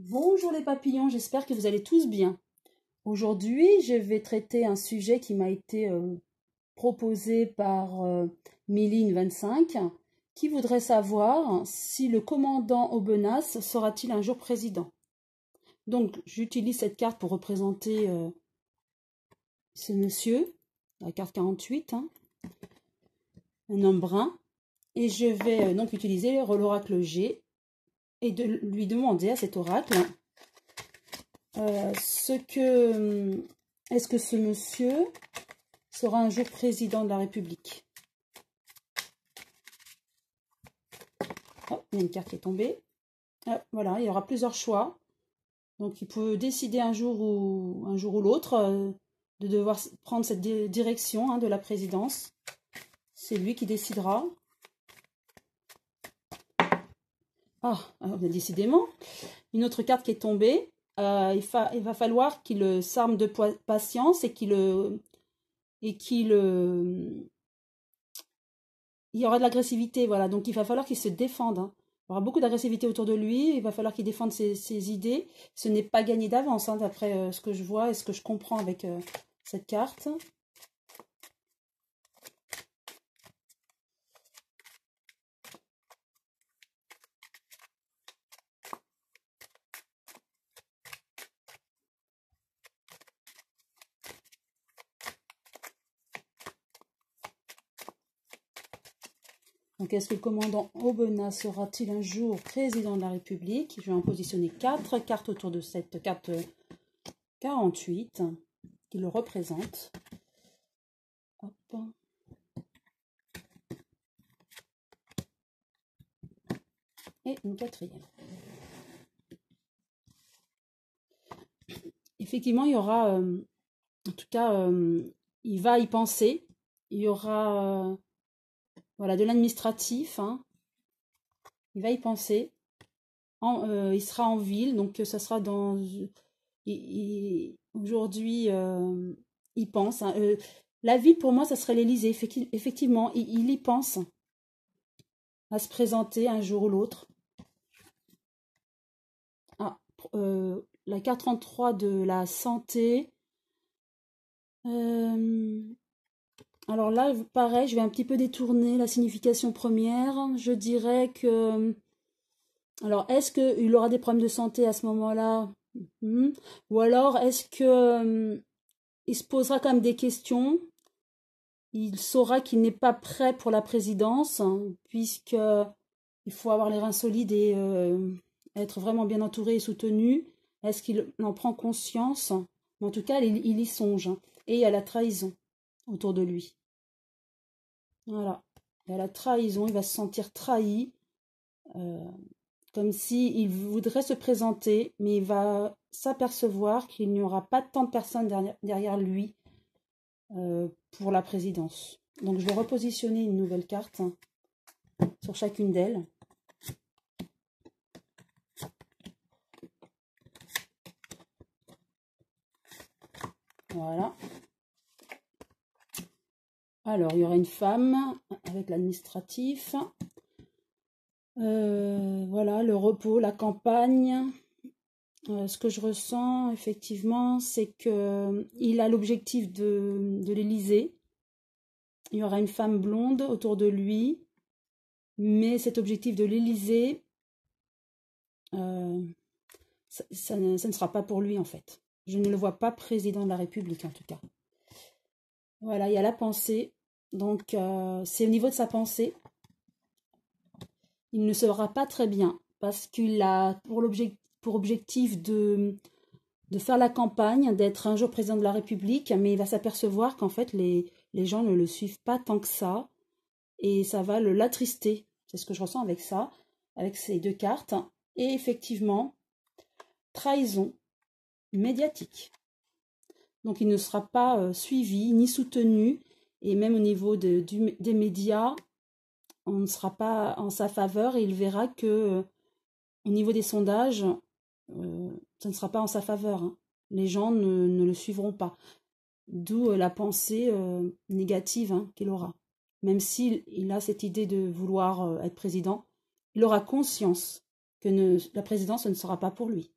Bonjour les papillons, j'espère que vous allez tous bien. Aujourd'hui, je vais traiter un sujet qui m'a été proposé par Méline25, qui voudrait savoir si le commandant Aubenas sera-t-il un jour président. Donc, j'utilise cette carte pour représenter ce monsieur, la carte 48, hein, un homme brun, et je vais donc utiliser l'oracle G et de lui demander à cet oracle est-ce que ce monsieur sera un jour président de la République. Oh, il y a une carte qui est tombée. Voilà, il y aura plusieurs choix. Donc il peut décider un jour ou l'autre de devoir prendre cette direction de la présidence. C'est lui qui décidera. Décidément. Une autre carte qui est tombée. Il va falloir qu'il s'arme de patience et il y aura de l'agressivité, voilà. Donc il va falloir qu'il se défende. Hein. Il y aura beaucoup d'agressivité autour de lui. Il va falloir qu'il défende ses idées. Ce n'est pas gagné d'avance, hein, d'après ce que je vois et ce que je comprends avec cette carte. Donc, est-ce que le commandant Aubenas sera-t-il un jour président de la République? Je vais en positionner 4 cartes autour de cette carte 48 qui le représente. Hop. Et une quatrième. Effectivement, il y aura, en tout cas, il va y penser. Il y aura... voilà, de l'administratif, hein. Il va y penser. Il sera en ville, donc ça sera dans... Aujourd'hui, il pense. Hein. La ville, pour moi, ça serait l'Élysée. Effectivement, il y pense à se présenter un jour ou l'autre. La carte 33 de la santé. Alors là, pareil, je vais un petit peu détourner la signification première. Je dirais que... Alors, est-ce qu'il aura des problèmes de santé à ce moment-là? Ou alors, est-ce que il se posera quand même des questions? Il saura qu'il n'est pas prêt pour la présidence, hein, puisque il faut avoir les reins solides et être vraiment bien entouré et soutenu. Est-ce qu'il en prend conscience? En tout cas, il y songe. Hein. Et il y a la trahison autour de lui. Voilà. Il y a la trahison, il va se sentir trahi. Comme s'il voudrait se présenter, mais il va s'apercevoir qu'il n'y aura pas tant de personnes derrière lui pour la présidence. Donc je vais repositionner une nouvelle carte sur chacune d'elles. Voilà. Alors, il y aura une femme avec l'administratif. Voilà, le repos, la campagne. Ce que je ressens, effectivement, c'est qu'il a l'objectif de l'Élysée. Il y aura une femme blonde autour de lui. Mais cet objectif de l'Élysée, ça ne sera pas pour lui, en fait. Je ne le vois pas président de la République, en tout cas. Voilà, il y a la pensée. Donc, c'est au niveau de sa pensée. Il ne sera pas très bien parce qu'il a pour objectif de faire la campagne, d'être un jour président de la République, mais il va s'apercevoir qu'en fait, les gens ne le suivent pas tant que ça et ça va l'attrister. C'est ce que je ressens avec ça, avec ces deux cartes. Et effectivement, trahison médiatique. Donc, il ne sera pas suivi ni soutenu et même au niveau des médias, on ne sera pas en sa faveur et il verra que au niveau des sondages, ça ne sera pas en sa faveur. Hein. Les gens ne le suivront pas. D'où la pensée négative qu'il aura. Même s'il a cette idée de vouloir être président, il aura conscience que la présidence, ce ne sera pas pour lui.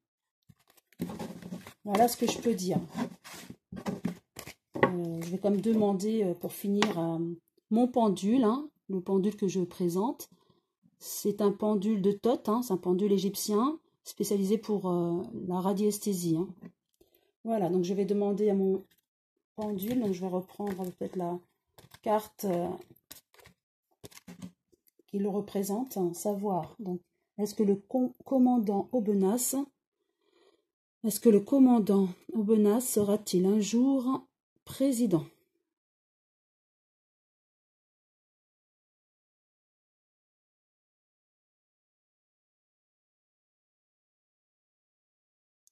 Voilà ce que je peux dire. Je vais quand même demander pour finir mon pendule, hein, le pendule que je présente. C'est un pendule de Thoth, hein, c'est un pendule égyptien spécialisé pour la radiesthésie. Hein. Voilà, donc je vais demander à mon pendule, donc je vais reprendre peut-être la carte qui le représente, hein, savoir. Donc, est-ce que le commandant Aubenas, sera-t-il un jour président?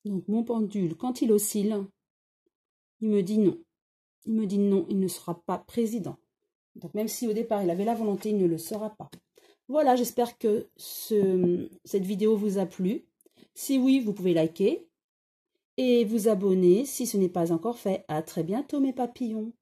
Donc mon pendule, quand il oscille, il me dit non. Il me dit non, il ne sera pas président. Donc même si au départ il avait la volonté, il ne le sera pas. Voilà, j'espère que cette vidéo vous a plu. Si oui, vous pouvez liker et vous abonner si ce n'est pas encore fait. À très bientôt mes papillons.